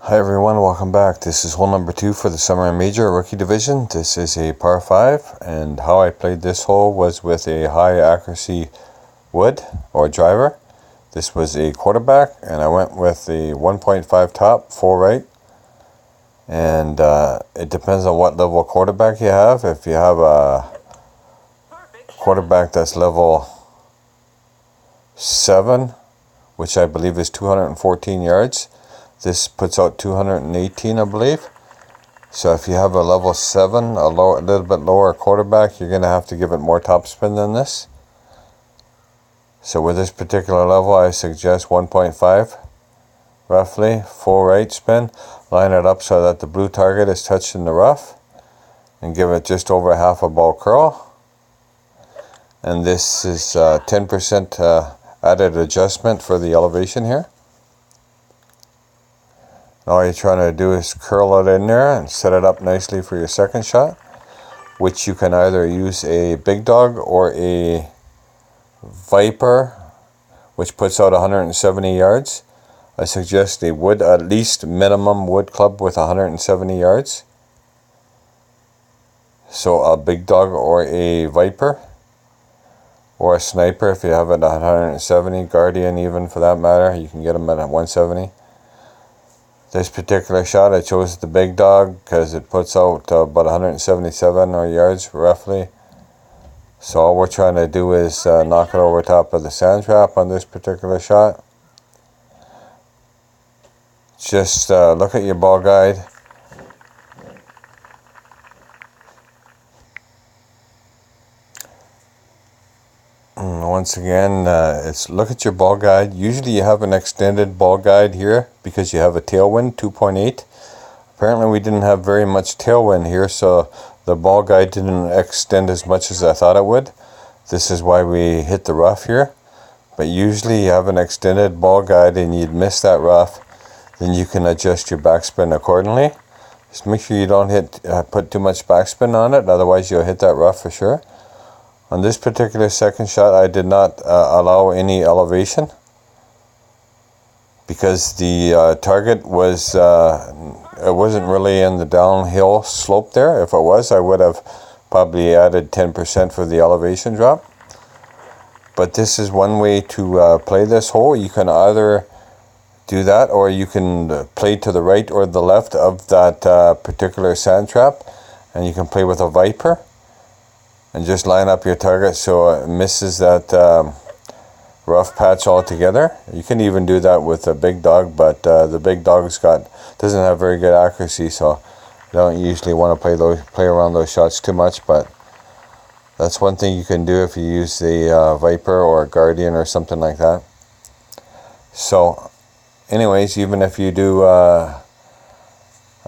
Hi everyone, welcome back. This is hole number 2 for the Summer and Major Rookie Division. This is a par 5, and how I played this hole was with a high accuracy wood or driver. This was a quarterback, and I went with a 1.5 top, 4 right. And it depends on what level quarterback you have. If you have a quarterback that's level 7, which I believe is 214 yards, this puts out 218, I believe. So if you have a level 7, a little bit lower quarterback, you're going to have to give it more topspin than this. So with this particular level, I suggest 1.5, roughly, full right spin. Line it up so that the blue target is touched in the rough, and give it just over half a ball curl. And this is 10% added adjustment for the elevation here. All you're trying to do is curl it in there and set it up nicely for your second shot, which you can either use a big dog or a Viper, which puts out 170 yards. I suggest a wood, at least minimum wood club with 170 yards. So a big dog or a Viper, or a sniper if you have it at 170, Guardian even for that matter, you can get them at 170. This particular shot, I chose the big dog because it puts out about 177 yards roughly. So all we're trying to do is knock it over top of the sand trap on this particular shot. Just look at your ball guide. Once again, look at your ball guide. Usually you have an extended ball guide here because you have a tailwind, 2.8. Apparently we didn't have very much tailwind here, so the ball guide didn't extend as much as I thought it would. This is why we hit the rough here. But usually you have an extended ball guide and you'd miss that rough, then you can adjust your backspin accordingly. Just make sure you don't put too much backspin on it, otherwise you'll hit that rough for sure. On this particular second shot, I did not allow any elevation because the target was, it wasn't really in the downhill slope there. If it was, I would have probably added 10% for the elevation drop. But this is one way to play this hole. You can either do that, or you can play to the right or the left of that particular sand trap, and you can play with a Viper. And just line up your target so it misses that rough patch altogether. You can even do that with a big dog, but the big dog's doesn't have very good accuracy, so I don't usually want to play around those shots too much. But that's one thing you can do if you use the Viper or a Guardian or something like that. So, anyways, even if you do a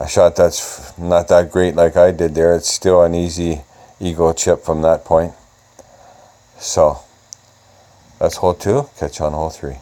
shot that's not that great like I did there, it's still an easy eagle chip from that point. So that's hole 2. Catch you on hole 3.